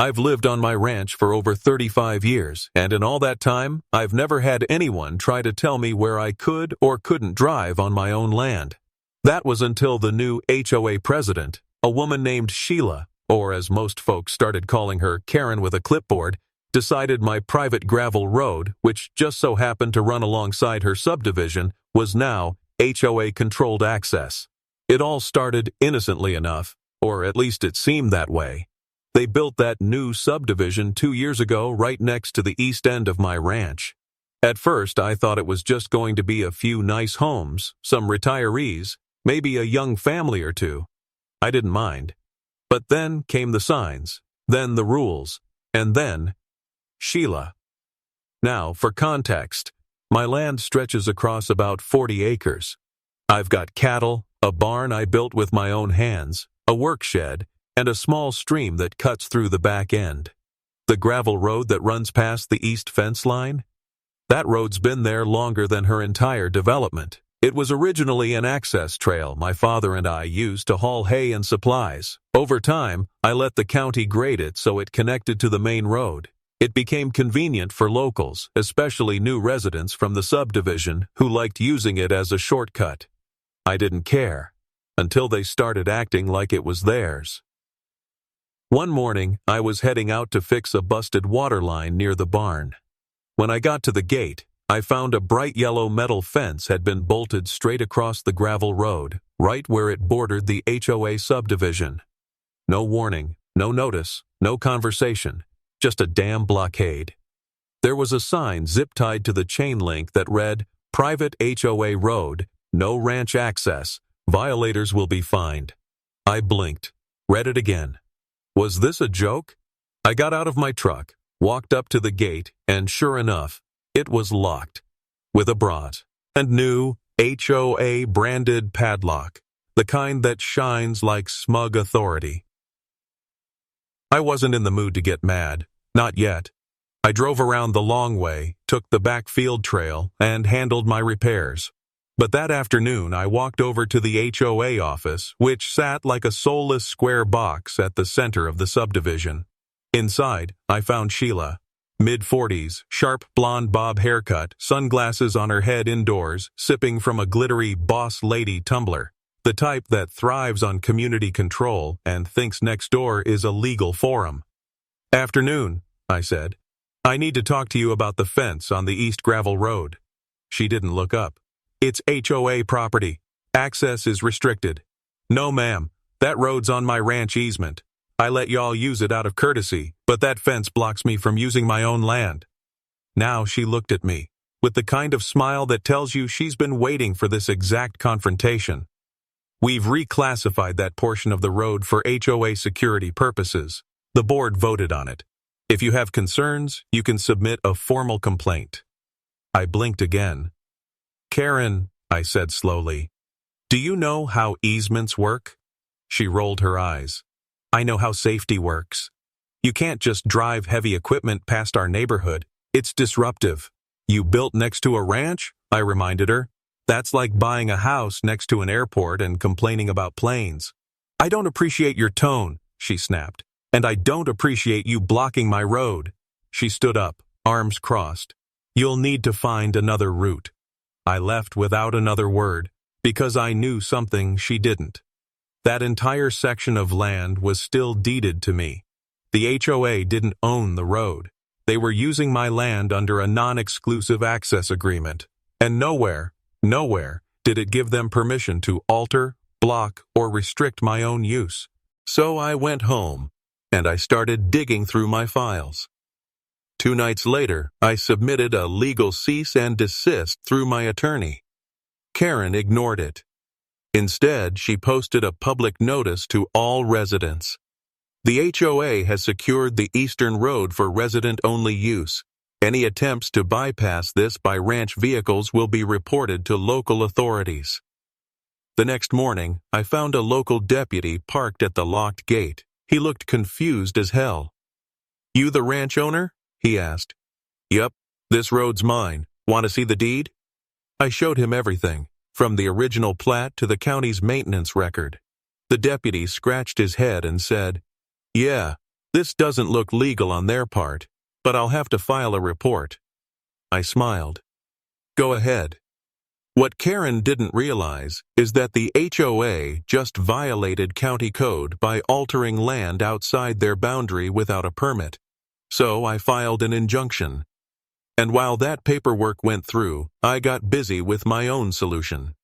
I've lived on my ranch for over 35 years, and in all that time, I've never had anyone try to tell me where I could or couldn't drive on my own land. That was until the new HOA president, a woman named Sheila, or as most folks started calling her, Karen with a clipboard, decided my private gravel road, which just so happened to run alongside her subdivision, was now HOA-controlled access. It all started innocently enough, or at least it seemed that way. They built that new subdivision 2 years ago right next to the east end of my ranch. At first, I thought it was just going to be a few nice homes, some retirees, maybe a young family or two. I didn't mind. But then came the signs, then the rules, and then Sheila. Now, for context, my land stretches across about 40 acres. I've got cattle, a barn I built with my own hands, a work shed, and a small stream that cuts through the back end. The gravel road that runs past the east fence line? That road's been there longer than her entire development. It was originally an access trail my father and I used to haul hay and supplies. Over time, I let the county grade it so it connected to the main road. It became convenient for locals, especially new residents from the subdivision who liked using it as a shortcut. I didn't care, until they started acting like it was theirs. One morning, I was heading out to fix a busted water line near the barn. When I got to the gate, I found a bright yellow metal fence had been bolted straight across the gravel road, right where it bordered the HOA subdivision. No warning, no notice, no conversation, just a damn blockade. There was a sign zip-tied to the chain link that read, "Private HOA Road, no ranch access, violators will be fined." I blinked, read it again. Was this a joke? I got out of my truck, walked up to the gate, and sure enough, it was locked, with a brought and new HOA branded padlock, the kind that shines like smug authority. I wasn't in the mood to get mad, not yet. I drove around the long way, took the back field trail, and handled my repairs. But that afternoon, I walked over to the HOA office, which sat like a soulless square box at the center of the subdivision. Inside, I found Sheila, mid-40s, sharp blonde bob haircut, sunglasses on her head indoors, sipping from a glittery boss lady tumbler, the type that thrives on community control and thinks next door is a legal forum. "Afternoon," I said. "I need to talk to you about the fence on the East Gravel Road." She didn't look up. "It's HOA property. Access is restricted." "No, ma'am. That road's on my ranch easement. I let y'all use it out of courtesy, but that fence blocks me from using my own land." Now she looked at me, with the kind of smile that tells you she's been waiting for this exact confrontation. "We've reclassified that portion of the road for HOA security purposes. The board voted on it. If you have concerns, you can submit a formal complaint." I blinked again. "Karen," I said slowly, "do you know how easements work?" She rolled her eyes. "I know how safety works. You can't just drive heavy equipment past our neighborhood. It's disruptive." "You built next to a ranch?" I reminded her. "That's like buying a house next to an airport and complaining about planes." "I don't appreciate your tone," she snapped, "and I don't appreciate you blocking my road." She stood up, arms crossed. "You'll need to find another route." I left without another word, because I knew something she didn't. That entire section of land was still deeded to me. The HOA didn't own the road. They were using my land under a non-exclusive access agreement, and nowhere did it give them permission to alter, block, or restrict my own use. So I went home, and I started digging through my files. 2 nights later, I submitted a legal cease and desist through my attorney. Karen ignored it. Instead, she posted a public notice to all residents. The HOA has secured the eastern road for resident-only use. Any attempts to bypass this by ranch vehicles will be reported to local authorities. The next morning, I found a local deputy parked at the locked gate. He looked confused as hell. "You the ranch owner?" he asked. "Yep, this road's mine. Want to see the deed?" I showed him everything, from the original plat to the county's maintenance record. The deputy scratched his head and said, "Yeah, This doesn't look legal on their part, but I'll have to file a report. I smiled. Go ahead. What Karen didn't realize is that the HOA just violated county code by altering land outside their boundary without a permit. So I filed an injunction. And while that paperwork went through, I got busy with my own solution.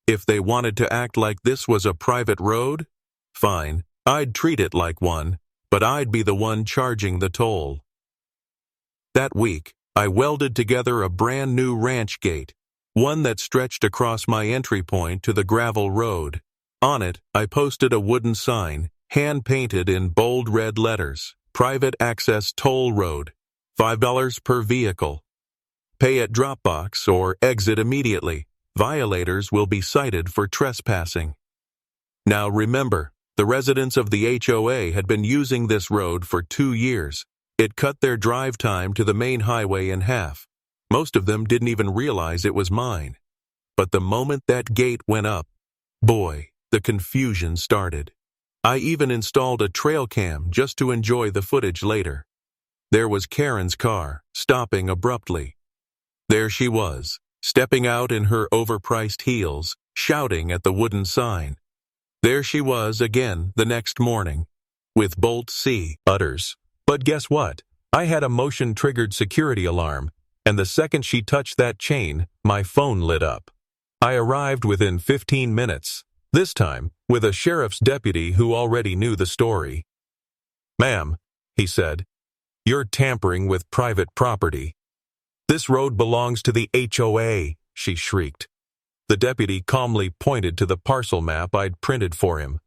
If they wanted to act like this was a private road, fine, I'd treat it like one, but I'd be the one charging the toll. That week, I welded together a brand new ranch gate, one that stretched across my entry point to the gravel road. On it, I posted a wooden sign, hand-painted in bold red letters, Private Access Toll Road, $5 per vehicle. Pay at Dropbox or exit immediately. Violators will be cited for trespassing. Now remember, the residents of the HOA had been using this road for 2 years. It cut their drive time to the main highway in half. Most of them didn't even realize it was mine. But the moment that gate went up, boy, the confusion started. I even installed a trail cam just to enjoy the footage later. There was Karen's car, stopping abruptly. There she was, stepping out in her overpriced heels, shouting at the wooden sign. There she was again the next morning, with Bolt C utters. But guess what? I had a motion-triggered security alarm, and the second she touched that chain, my phone lit up. I arrived within 15 minutes, this time with a sheriff's deputy who already knew the story. "Ma'am," he said, "you're tampering with private property." "This road belongs to the HOA," she shrieked. The deputy calmly pointed to the parcel map I'd printed for him.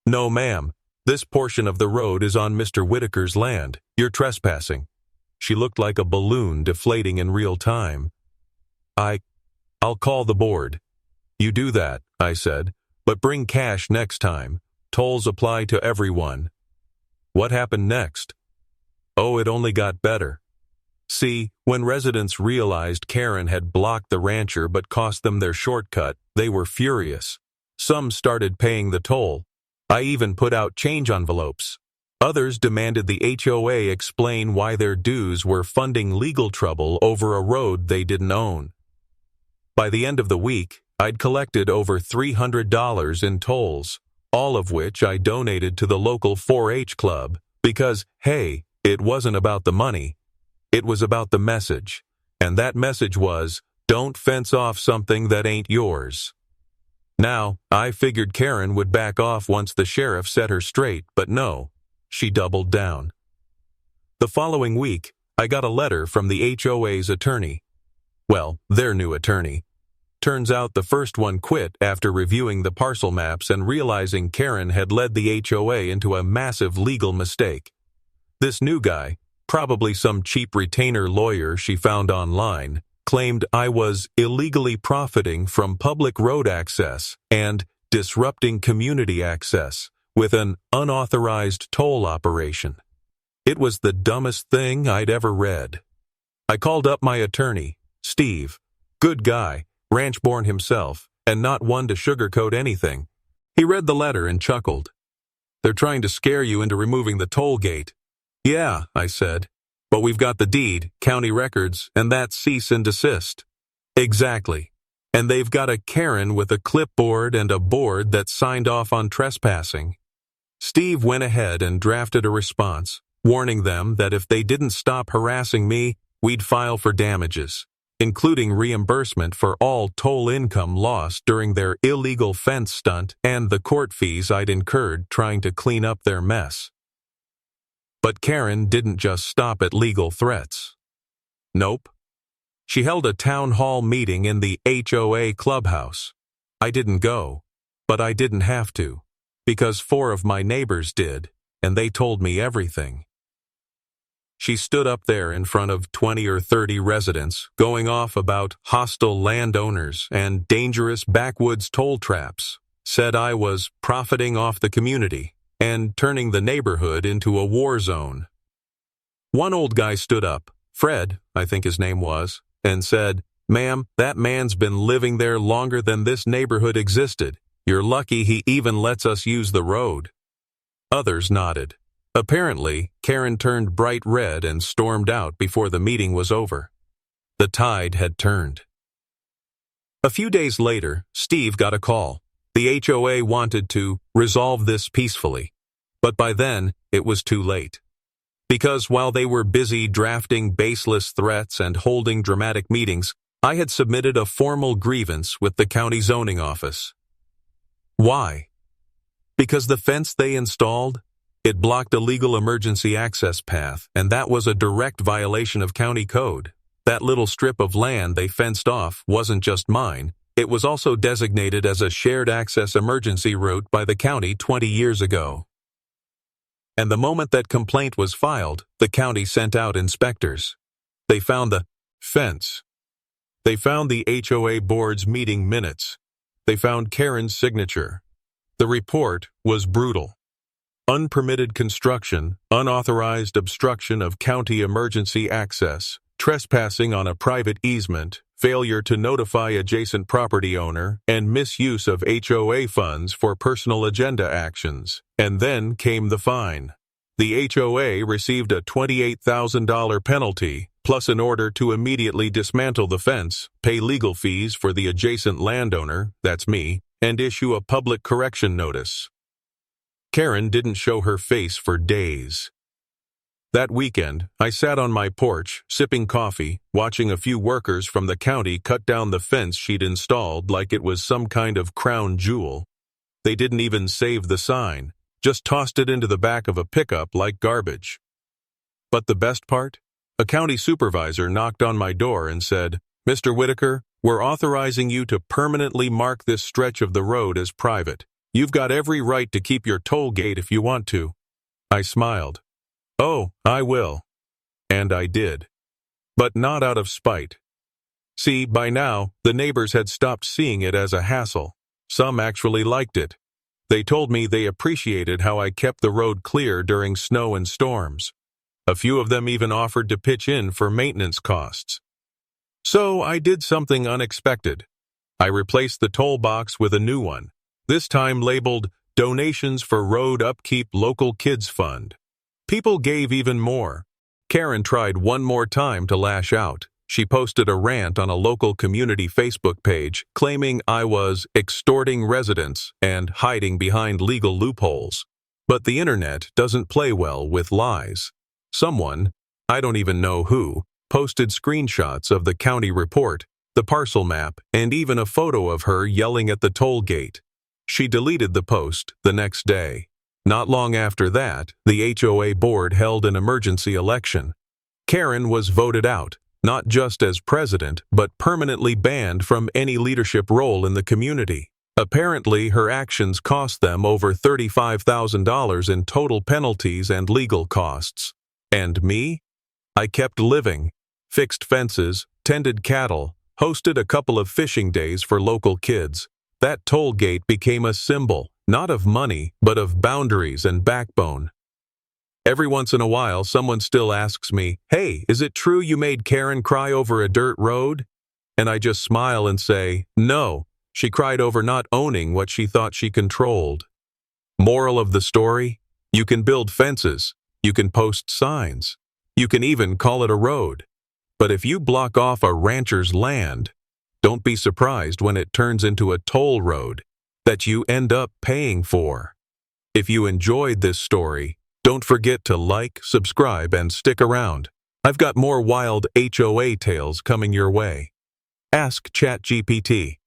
"No, ma'am. This portion of the road is on Mr. Whitaker's land. You're trespassing." She looked like a balloon deflating in real time. I'll call the board." "You do that," I said, "but bring cash next time. Tolls apply to everyone." What happened next? Oh, it only got better. See, when residents realized Karen had blocked the rancher but cost them their shortcut, they were furious. Some started paying the toll. I even put out change envelopes. Others demanded the HOA explain why their dues were funding legal trouble over a road they didn't own. By the end of the week, I'd collected over $300 in tolls, all of which I donated to the local 4-H club because, hey, it wasn't about the money. It was about the message, and that message was, don't fence off something that ain't yours. Now, I figured Karen would back off once the sheriff set her straight, but no, she doubled down. The following week, I got a letter from the HOA's attorney. Well, their new attorney. Turns out the first one quit after reviewing the parcel maps and realizing Karen had led the HOA into a massive legal mistake. This new guy, probably some cheap retainer lawyer she found online, claimed I was illegally profiting from public road access and disrupting community access with an unauthorized toll operation. It was the dumbest thing I'd ever read. I called up my attorney, Steve. Good guy, ranch-born himself, and not one to sugarcoat anything. He read the letter and chuckled. "They're trying to scare you into removing the toll gate." "Yeah," I said. "But we've got the deed, county records, and that cease and desist." "Exactly. And they've got a Karen with a clipboard and a board that signed off on trespassing." Steve went ahead and drafted a response, warning them that if they didn't stop harassing me, we'd file for damages, including reimbursement for all toll income lost during their illegal fence stunt and the court fees I'd incurred trying to clean up their mess. But Karen didn't just stop at legal threats. Nope. She held a town hall meeting in the HOA clubhouse. I didn't go, but I didn't have to, because 4 of my neighbors did, and they told me everything. She stood up there in front of 20 or 30 residents, going off about hostile landowners and dangerous backwoods toll traps, said I was profiting off the community and turning the neighborhood into a war zone. One old guy stood up, Fred, I think his name was, and said, "Ma'am, that man's been living there longer than this neighborhood existed. You're lucky he even lets us use the road." Others nodded. Apparently, Karen turned bright red and stormed out before the meeting was over. The tide had turned. A few days later, Steve got a call. The HOA wanted to resolve this peacefully, but by then, it was too late. Because while they were busy drafting baseless threats and holding dramatic meetings, I had submitted a formal grievance with the county zoning office. Why? Because the fence they installed, it blocked a legal emergency access path, and that was a direct violation of county code. That little strip of land they fenced off wasn't just mine, it was also designated as a shared access emergency route by the county 20 years ago. And the moment that complaint was filed, the county sent out inspectors. They found the fence. They found the HOA board's meeting minutes. They found Karen's signature. The report was brutal. Unpermitted construction, unauthorized obstruction of county emergency access, trespassing on a private easement, failure to notify adjacent property owner, and misuse of HOA funds for personal agenda actions. And then came the fine. The HOA received a $28,000 penalty, plus an order to immediately dismantle the fence, pay legal fees for the adjacent landowner, that's me, and issue a public correction notice. Karen didn't show her face for days. That weekend, I sat on my porch, sipping coffee, watching a few workers from the county cut down the fence she'd installed like it was some kind of crown jewel. They didn't even save the sign, just tossed it into the back of a pickup like garbage. But the best part? A county supervisor knocked on my door and said, "Mr. Whitaker, we're authorizing you to permanently mark this stretch of the road as private. You've got every right to keep your toll gate if you want to." I smiled. "Oh, I will." And I did. But not out of spite. See, by now, the neighbors had stopped seeing it as a hassle. Some actually liked it. They told me they appreciated how I kept the road clear during snow and storms. A few of them even offered to pitch in for maintenance costs. So I did something unexpected. I replaced the toll box with a new one, this time labeled Donations for Road Upkeep Local Kids Fund. People gave even more. Karen tried one more time to lash out. She posted a rant on a local community Facebook page claiming I was extorting residents and hiding behind legal loopholes. But the internet doesn't play well with lies. Someone, I don't even know who, posted screenshots of the county report, the parcel map, and even a photo of her yelling at the toll gate. She deleted the post the next day. Not long after that, the HOA board held an emergency election. Karen was voted out, not just as president, but permanently banned from any leadership role in the community. Apparently, her actions cost them over $35,000 in total penalties and legal costs. And me? I kept living, fixed fences, tended cattle, hosted a couple of fishing days for local kids. That toll gate became a symbol, not of money, but of boundaries and backbone. Every once in a while, someone still asks me, "Hey, is it true you made Karen cry over a dirt road?" And I just smile and say, "No, she cried over not owning what she thought she controlled." Moral of the story? You can build fences, you can post signs, you can even call it a road. But if you block off a rancher's land, don't be surprised when it turns into a toll road that you end up paying for. If you enjoyed this story, don't forget to like, subscribe, and stick around. I've got more wild HOA tales coming your way. Ask ChatGPT.